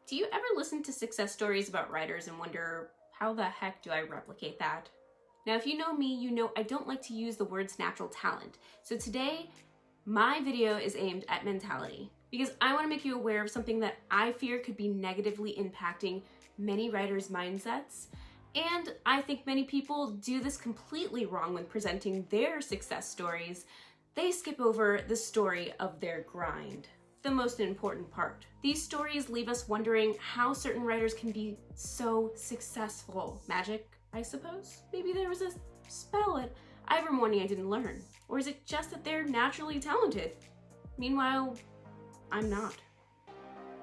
Do you ever listen to success stories about writers and wonder, how the heck do I replicate that? Now, if you know me, you know I don't like to use the words natural talent. So today, my video is aimed at mentality because I want to make you aware of something that I fear could be negatively impacting many writers' mindsets. And I think many people do this completely wrong when presenting their success stories. They skip over the story of their grind, the most important part. These stories leave us wondering how certain writers can be so successful. Magic, I suppose? Maybe there was a spell at Ivor Morning I didn't learn. Or is it just that they're naturally talented? Meanwhile, I'm not.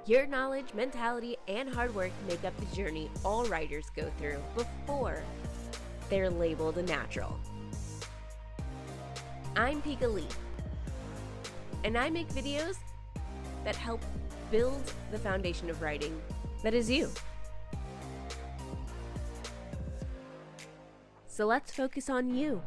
Your knowledge, mentality, and hard work make up the journey all writers go through before they're labeled a natural. I'm Pika Lee, and I make videos that help build the foundation of writing that is you. So let's focus on you.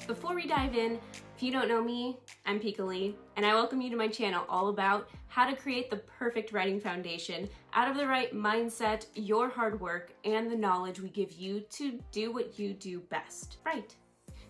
Before we dive in, if you don't know me, I'm Pika Lee, and I welcome you to my channel all about how to create the perfect writing foundation out of the right mindset, your hard work, and the knowledge we give you to do what you do best, write.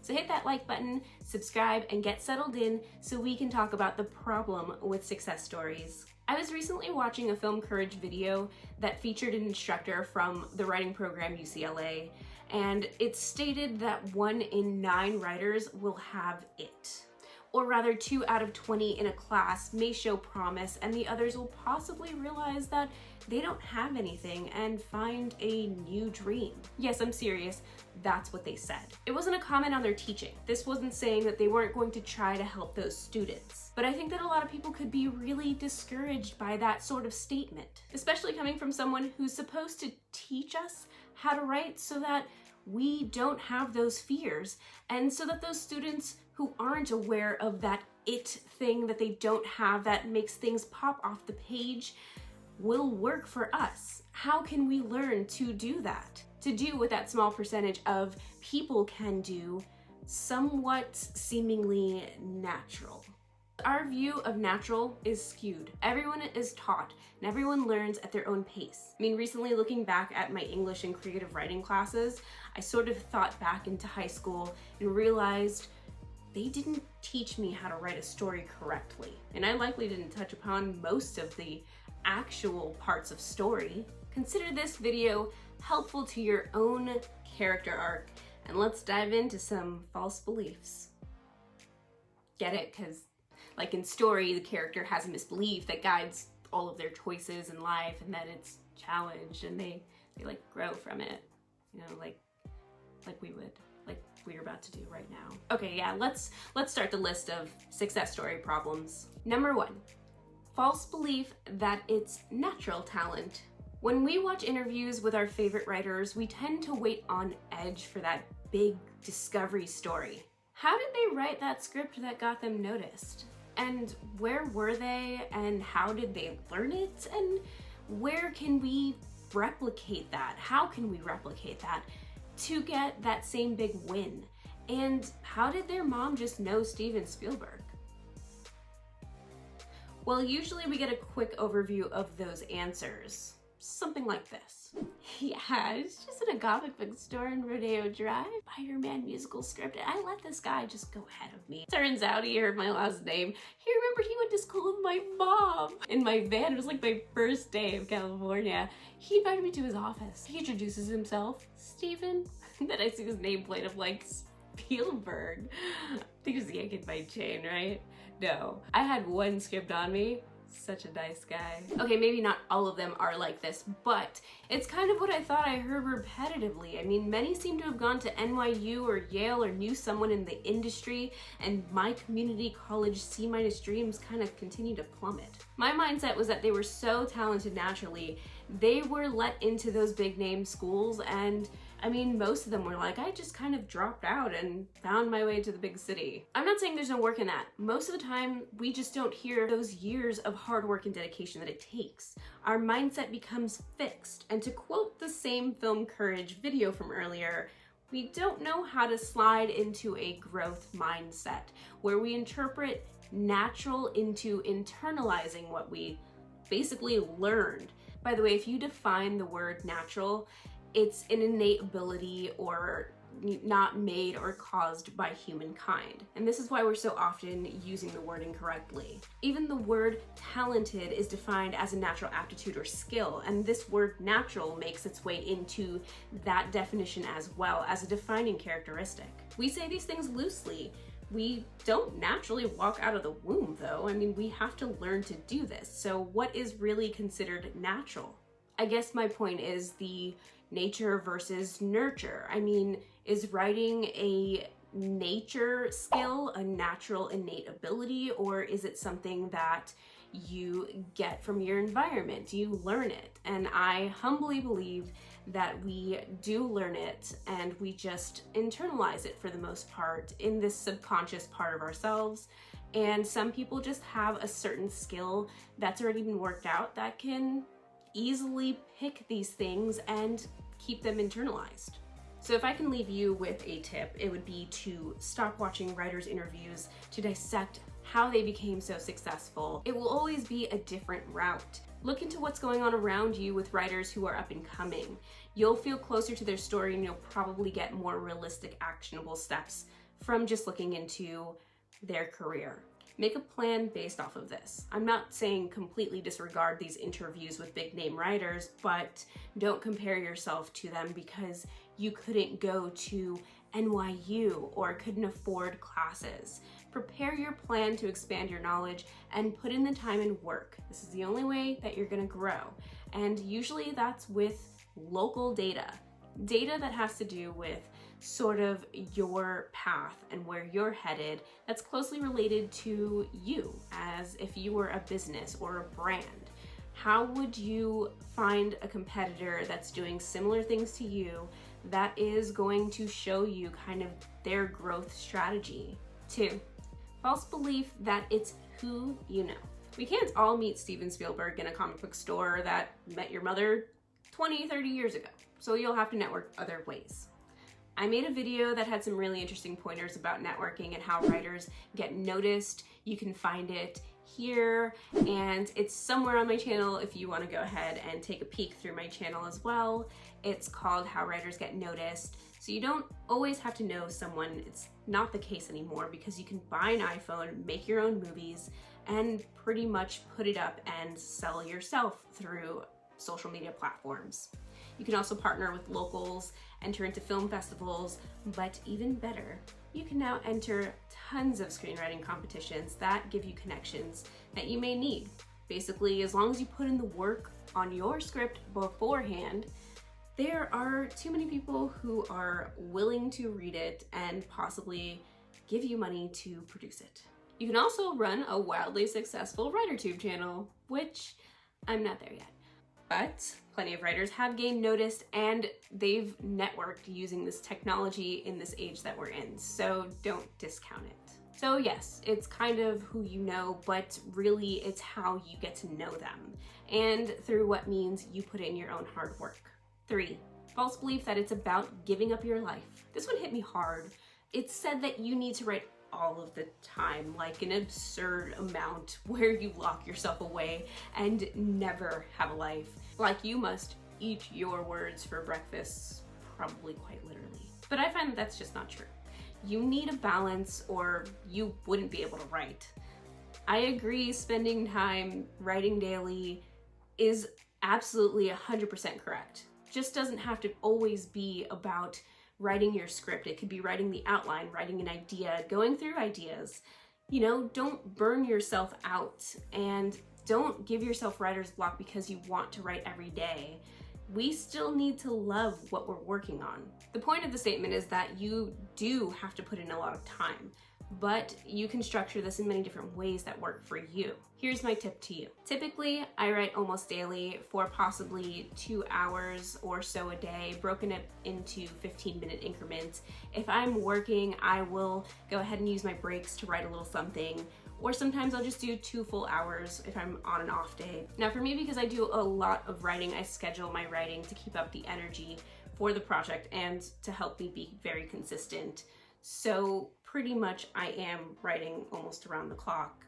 So hit that like button, subscribe, and get settled in so we can talk about the problem with success stories. I was recently watching a Film Courage video that featured an instructor from the writing program UCLA, and it stated that 1 in 9 writers will have it. Or rather, 2 out of 20 in a class may show promise, and the others will possibly realize that they don't have anything and find a new dream. Yes, I'm serious. That's what they said. It wasn't a comment on their teaching. This wasn't saying that they weren't going to try to help those students. But I think that a lot of people could be really discouraged by that sort of statement, especially coming from someone who's supposed to teach us how to write so that we don't have those fears, and so that those students who aren't aware of that it thing that they don't have that makes things pop off the page will work for us. How can we learn to do that? To do what that small percentage of people can do, somewhat seemingly natural. Our view of natural is skewed. Everyone is taught and everyone learns at their own pace. I mean, recently looking back at my English and creative writing classes, I sort of thought back into high school and realized they didn't teach me how to write a story correctly. And I likely didn't touch upon most of the actual parts of story. Consider this video helpful to your own character arc, and let's dive into some false beliefs. Get it? Because like in story, the character has a misbelief that guides all of their choices in life, and that it's challenged and they like grow from it, you know, like we're about to do right now. Okay, yeah, let's start the list of success story problems. Number 1, false belief that it's natural talent. When we watch interviews with our favorite writers, we tend to wait on edge for that big discovery story. How did they write that script that got them noticed? And where were they, and how did they learn it? And where can we replicate that? How can we replicate that to get that same big win? And how did their mom just know Steven Spielberg? Well, usually we get a quick overview of those answers. Something like this. Yeah, it's just in a comic book store in Rodeo Drive. Spider-Man musical script. And I let this guy just go ahead of me. Turns out he heard my last name. He remembered he went to school with my mom. In my van, it was like my first day of California. He invited me to his office. He introduces himself, Steven. Then I see his nameplate of like Spielberg. I think it was yanking my chain, right? No, I had one script on me. Such a nice guy. Okay, maybe not all of them are like this, but it's kind of what I thought I heard repetitively. I mean, many seem to have gone to NYU or Yale or knew someone in the industry, and my community college C- dreams kind of continue to plummet. My mindset was that they were so talented naturally, they were let into those big name schools, and I mean, most of them were like, I just kind of dropped out and found my way to the big city. I'm not saying there's no work in that. Most of the time, we just don't hear those years of hard work and dedication that it takes. Our mindset becomes fixed. And to quote the same Film Courage video from earlier, we don't know how to slide into a growth mindset where we interpret natural into internalizing what we basically learned. By the way, if you define the word natural, it's an innate ability or not made or caused by humankind. And this is why we're so often using the word incorrectly. Even the word talented is defined as a natural aptitude or skill, and this word natural makes its way into that definition as well as a defining characteristic. We say these things loosely. We don't naturally walk out of the womb though. I mean, we have to learn to do this. So what is really considered natural? I guess my point is the nature versus nurture. I mean, is writing a nature skill, a natural innate ability, or is it something that you get from your environment? You learn it. And I humbly believe that we do learn it and we just internalize it for the most part in this subconscious part of ourselves. And some people just have a certain skill that's already been worked out that can easily pick these things and keep them internalized. So if I can leave you with a tip, it would be to stop watching writers' interviews to dissect how they became so successful. It will always be a different route. Look into what's going on around you with writers who are up and coming. You'll feel closer to their story and you'll probably get more realistic, actionable steps from just looking into their career. Make a plan based off of this. I'm not saying completely disregard these interviews with big name writers, but don't compare yourself to them because you couldn't go to NYU or couldn't afford classes. Prepare your plan to expand your knowledge and put in the time and work. This is the only way that you're gonna grow. And usually that's with local data. Data that has to do with sort of your path and where you're headed that's closely related to you as if you were a business or a brand. How would you find a competitor that's doing similar things to you that is going to show you kind of their growth strategy? 2, false belief that it's who you know. We can't all meet Steven Spielberg in a comic book store that met your mother 20, 30 years ago. So you'll have to network other ways. I made a video that had some really interesting pointers about networking and how writers get noticed. You can find it here and it's somewhere on my channel if you want to go ahead and take a peek through my channel as well. It's called How Writers Get Noticed. So you don't always have to know someone. It's not the case anymore because you can buy an iPhone, make your own movies, and pretty much put it up and sell yourself through social media platforms. You can also partner with locals, enter into film festivals, but even better, you can now enter tons of screenwriting competitions that give you connections that you may need. Basically, as long as you put in the work on your script beforehand, there are too many people who are willing to read it and possibly give you money to produce it. You can also run a wildly successful WriterTube channel, which I'm not there yet. But plenty of writers have gained notice and they've networked using this technology in this age that we're in, so don't discount it. So yes, it's kind of who you know, but really it's how you get to know them and through what means you put in your own hard work. 3, false belief that it's about giving up your life. This one hit me hard. It's said that you need to write all of the time, like an absurd amount where you lock yourself away and never have a life. Like you must eat your words for breakfast, probably quite literally. But I find that that's just not true. You need a balance or you wouldn't be able to write. I agree spending time writing daily is absolutely 100% correct. Just doesn't have to always be about writing your script. It could be writing the outline, writing an idea, going through ideas. You know, don't burn yourself out and don't give yourself writer's block because you want to write every day. We still need to love what we're working on. The point of the statement is that you do have to put in a lot of time, but you can structure this in many different ways that work for you. Here's my tip to you. Typically, I write almost daily for possibly 2 hours or so a day, broken up into 15-minute increments. If I'm working, I will go ahead and use my breaks to write a little something, or sometimes I'll just do 2 full hours if I'm on an off day. Now for me, because I do a lot of writing, I schedule my writing to keep up the energy for the project and to help me be very consistent. So pretty much I am writing almost around the clock.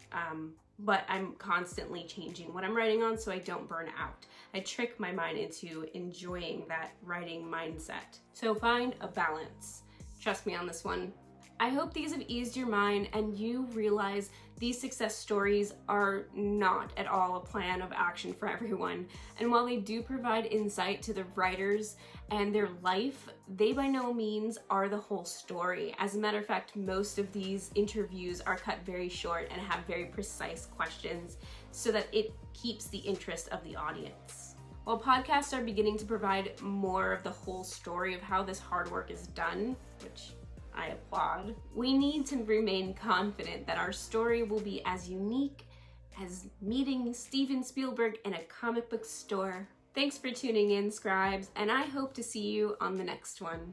but I'm constantly changing what I'm writing on so I don't burn out. I trick my mind into enjoying that writing mindset. So find a balance. Trust me on this one. I hope these have eased your mind and you realize these success stories are not at all a plan of action for everyone. And while they do provide insight to the writers and their life, they by no means are the whole story. As a matter of fact, most of these interviews are cut very short and have very precise questions so that it keeps the interest of the audience. While podcasts are beginning to provide more of the whole story of how this hard work is done, which I applaud, we need to remain confident that our story will be as unique as meeting Steven Spielberg in a comic book store. Thanks for tuning in, scribes, and I hope to see you on the next one.